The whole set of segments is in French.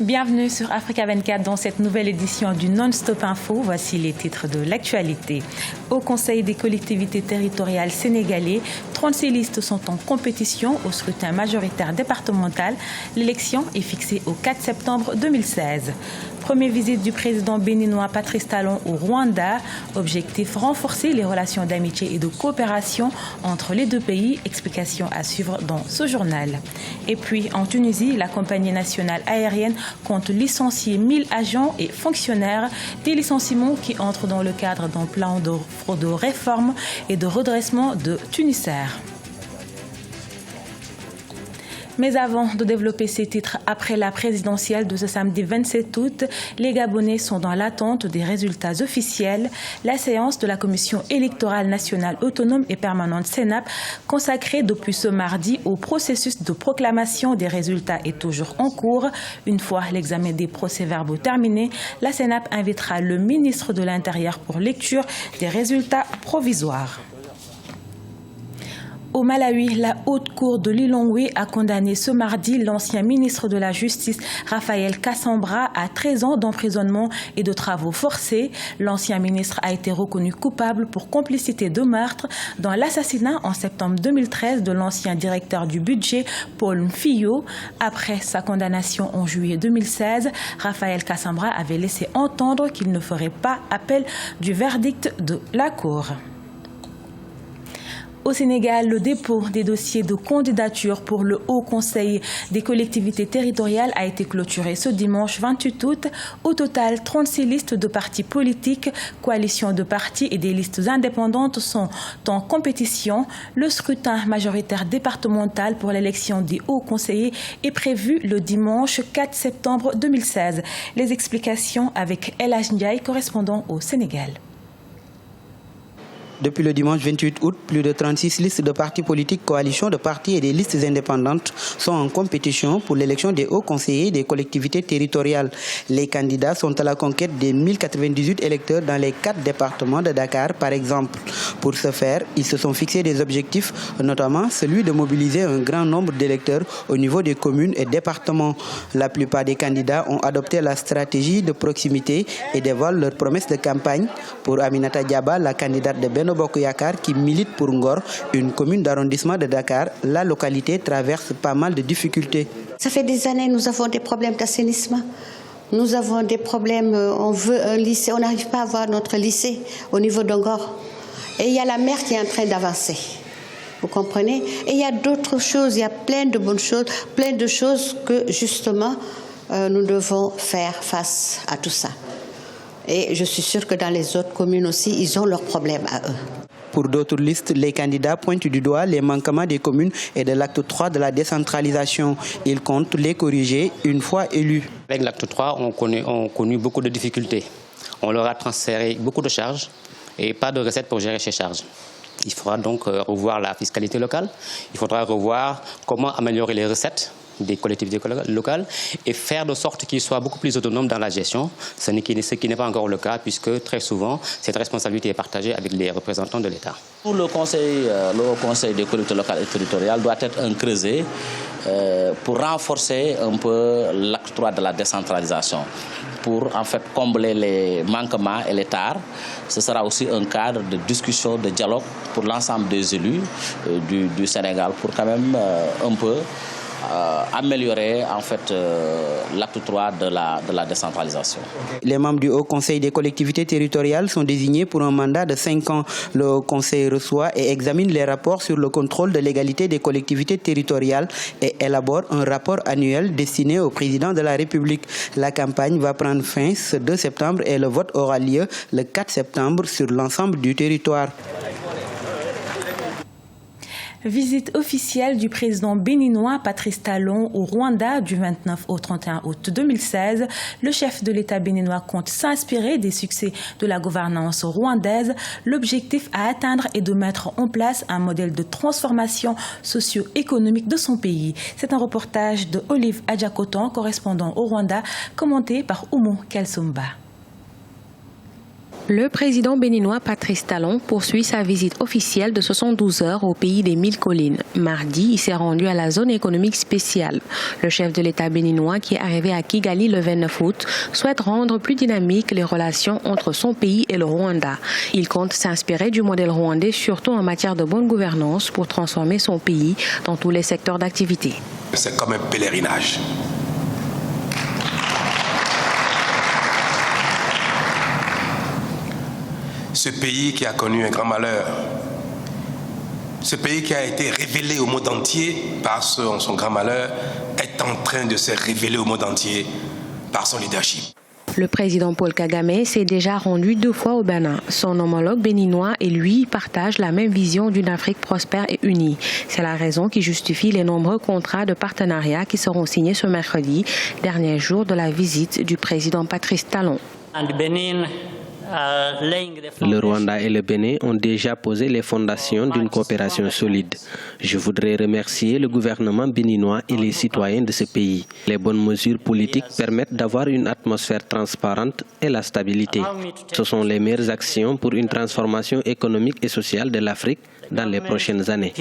Bienvenue sur Africa 24 dans cette nouvelle édition du Non-Stop Info. Voici les titres de l'actualité. Au Conseil des collectivités territoriales sénégalais, 36 listes sont en compétition au scrutin majoritaire départemental. L'élection est fixée au 4 septembre 2016. Première visite du président béninois Patrice Talon au Rwanda. Objectif, renforcer les relations d'amitié et de coopération entre les deux pays. Explication à suivre dans ce journal. Et puis en Tunisie, la compagnie nationale aérienne compte licencier 1000 agents et fonctionnaires. Des licenciements qui entrent dans le cadre d'un plan de réforme et de redressement de Tunisair. Mais avant de développer ces titres, après la présidentielle de ce samedi 27 août, les Gabonais sont dans l'attente des résultats officiels. La séance de la Commission électorale nationale autonome et permanente CENAP, consacrée depuis ce mardi au processus de proclamation des résultats, est toujours en cours. Une fois l'examen des procès-verbaux terminé, la CENAP invitera le ministre de l'Intérieur pour lecture des résultats provisoires. Au Malawi, la haute cour de Lilongwe a condamné ce mardi l'ancien ministre de la Justice, Raphaël Kassambra, à 13 ans d'emprisonnement et de travaux forcés. L'ancien ministre a été reconnu coupable pour complicité de meurtre dans l'assassinat en septembre 2013 de l'ancien directeur du budget, Paul Mfio. Après sa condamnation en juillet 2016, Raphaël Kassambra avait laissé entendre qu'il ne ferait pas appel du verdict de la Cour. Au Sénégal, le dépôt des dossiers de candidature pour le Haut Conseil des collectivités territoriales a été clôturé ce dimanche 28 août. Au total, 36 listes de partis politiques, coalitions de partis et des listes indépendantes sont en compétition. Le scrutin majoritaire départemental pour l'élection des hauts conseillers est prévu le dimanche 4 septembre 2016. Les explications avec El Hadj Ndiaye, correspondant au Sénégal. Depuis le dimanche 28 août, plus de 36 listes de partis politiques, coalitions de partis et des listes indépendantes sont en compétition pour l'élection des hauts conseillers des collectivités territoriales. Les candidats sont à la conquête des 1098 électeurs dans les 4 départements de Dakar, par exemple. Pour ce faire, ils se sont fixés des objectifs, notamment celui de mobiliser un grand nombre d'électeurs au niveau des communes et départements. La plupart des candidats ont adopté la stratégie de proximité et dévoilent leurs promesses de campagne. Pour Aminata Diaba, la candidate de Benno Bokk Yakaar qui milite pour Ngor, une commune d'arrondissement de Dakar, la localité traverse pas mal de difficultés. Ça fait des années que nous avons des problèmes d'assainissement. Nous avons des problèmes, on veut un lycée, on n'arrive pas à avoir notre lycée au niveau de Ngor. Et il y a la mer qui est en train d'avancer. Vous comprenez? Et il y a d'autres choses, il y a plein de bonnes choses, plein de choses que justement nous devons faire face à tout ça. Et je suis sûre que dans les autres communes aussi, ils ont leurs problèmes à eux. Pour d'autres listes, les candidats pointent du doigt les manquements des communes et de l'acte 3 de la décentralisation. Ils comptent les corriger une fois élus. Avec l'acte 3, on connu beaucoup de difficultés. On leur a transféré beaucoup de charges et pas de recettes pour gérer ces charges. Il faudra donc revoir la fiscalité locale. Il faudra revoir comment améliorer les recettes des collectivités locales et faire de sorte qu'ils soient beaucoup plus autonomes dans la gestion, ce qui n'est pas encore le cas puisque très souvent cette responsabilité est partagée avec les représentants de l'État. Le Conseil des collectivités locales et territoriales doit être un creuset pour renforcer un peu l'acte 3 de la décentralisation, pour en fait combler les manquements et les tares. Ce sera aussi un cadre de discussion, de dialogue pour l'ensemble des élus du Sénégal pour quand même un peu améliorer en fait l'acte 3 de la décentralisation. Les membres du Haut Conseil des collectivités territoriales sont désignés pour un mandat de 5 ans. Le Haut Conseil reçoit et examine les rapports sur le contrôle de légalité des collectivités territoriales et élabore un rapport annuel destiné au président de la République. La campagne va prendre fin ce 2 septembre et le vote aura lieu le 4 septembre sur l'ensemble du territoire. Visite officielle du président béninois Patrice Talon au Rwanda du 29 au 31 août 2016. Le chef de l'État béninois compte s'inspirer des succès de la gouvernance rwandaise. L'objectif à atteindre est de mettre en place un modèle de transformation socio-économique de son pays. C'est un reportage de Olive Adjakotan, correspondant au Rwanda, commenté par Oumou Kelsumba. Le président béninois Patrice Talon poursuit sa visite officielle de 72 heures au pays des 1000 collines. Mardi, il s'est rendu à la zone économique spéciale. Le chef de l'État béninois, qui est arrivé à Kigali le 29 août, souhaite rendre plus dynamiques les relations entre son pays et le Rwanda. Il compte s'inspirer du modèle rwandais, surtout en matière de bonne gouvernance, pour transformer son pays dans tous les secteurs d'activité. C'est comme un pèlerinage. Ce pays qui a connu un grand malheur, ce pays qui a été révélé au monde entier par son grand malheur, est en train de se révéler au monde entier par son leadership. Le président Paul Kagame s'est déjà rendu 2 fois au Bénin. Son homologue béninois et lui partagent la même vision d'une Afrique prospère et unie. C'est la raison qui justifie les nombreux contrats de partenariat qui seront signés ce mercredi, dernier jour de la visite du président Patrice Talon. Le Rwanda et le Bénin ont déjà posé les fondations d'une coopération solide. Je voudrais remercier le gouvernement béninois et les citoyens de ce pays. Les bonnes mesures politiques permettent d'avoir une atmosphère transparente et la stabilité. Ce sont les meilleures actions pour une transformation économique et sociale de l'Afrique dans les prochaines années.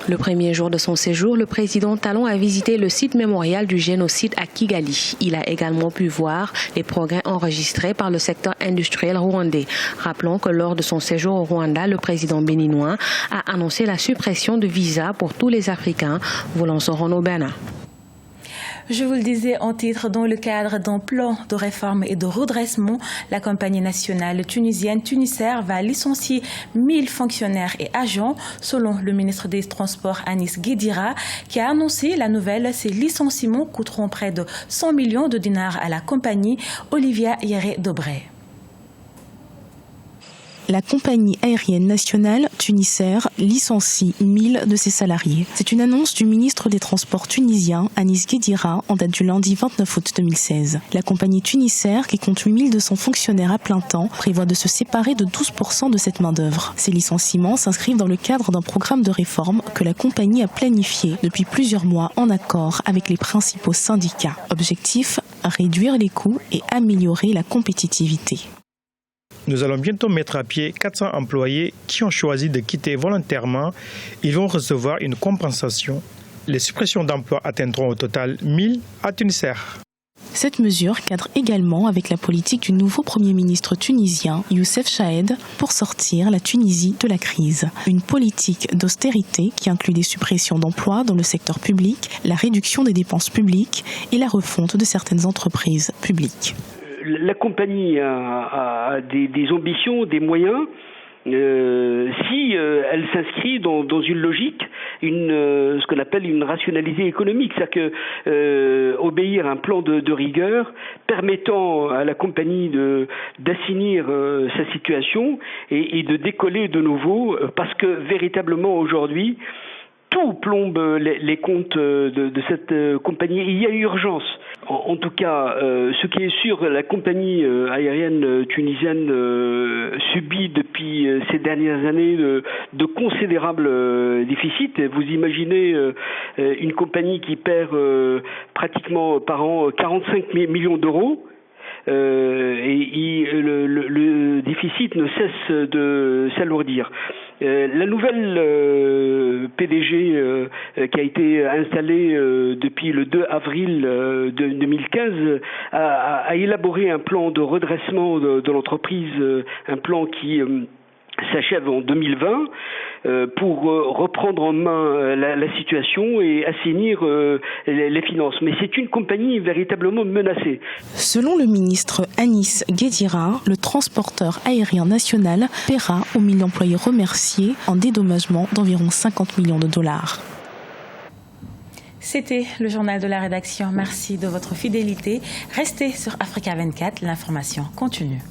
Le premier jour de son séjour, le président Talon a visité le site mémorial du génocide à Kigali. Il a également pu voir les progrès enregistrés par le secteur industriel rwandais. Rappelons que lors de son séjour au Rwanda, le président béninois a annoncé la suppression de visas pour tous les Africains voulant se rendre au Bénin. Je vous le disais en titre, dans le cadre d'un plan de réforme et de redressement, la compagnie nationale tunisienne Tunisair va licencier 1000 fonctionnaires et agents. Selon le ministre des Transports Anis Guédira, qui a annoncé la nouvelle, ces licenciements coûteront près de 100 millions de dinars à la compagnie. Olivia Yéré-Dobré. La compagnie aérienne nationale Tunisair licencie 1000 de ses salariés. C'est une annonce du ministre des Transports tunisien, Anis Guédira, en date du lundi 29 août 2016. La compagnie Tunisair, qui compte 8200 fonctionnaires à plein temps, prévoit de se séparer de 12% de cette main-d'œuvre. Ces licenciements s'inscrivent dans le cadre d'un programme de réforme que la compagnie a planifié depuis plusieurs mois en accord avec les principaux syndicats. Objectif, réduire les coûts et améliorer la compétitivité. Nous allons bientôt mettre à pied 400 employés qui ont choisi de quitter volontairement. Ils vont recevoir une compensation. Les suppressions d'emplois atteindront au total 1000 à Tunisair. Cette mesure cadre également avec la politique du nouveau Premier ministre tunisien, Youssef Chahed, pour sortir la Tunisie de la crise. Une politique d'austérité qui inclut des suppressions d'emplois dans le secteur public, la réduction des dépenses publiques et la refonte de certaines entreprises publiques. La compagnie a des ambitions, des moyens, si elle s'inscrit dans une logique, ce qu'on appelle une rationalité économique, c'est-à-dire que obéir à un plan de rigueur permettant à la compagnie d'assainir sa situation et de décoller de nouveau, parce que véritablement aujourd'hui, tout plombe les comptes de cette compagnie. Il y a urgence. En tout cas, ce qui est sûr, la compagnie aérienne tunisienne subit depuis ces dernières années de considérables déficits. Vous imaginez une compagnie qui perd pratiquement par an 45 millions d'euros. Et le déficit ne cesse de s'alourdir. La nouvelle PDG qui a été installée depuis le 2 avril 2015 a élaboré un plan de redressement de l'entreprise, un plan qui s'achève en 2020 pour reprendre en main la situation et assainir les finances. Mais c'est une compagnie véritablement menacée. Selon le ministre Anis Guédira, le transporteur aérien national paiera aux 1000 employés remerciés en dédommagement d'environ 50 millions de dollars. C'était le journal de la rédaction. Merci de votre fidélité. Restez sur Africa 24, l'information continue.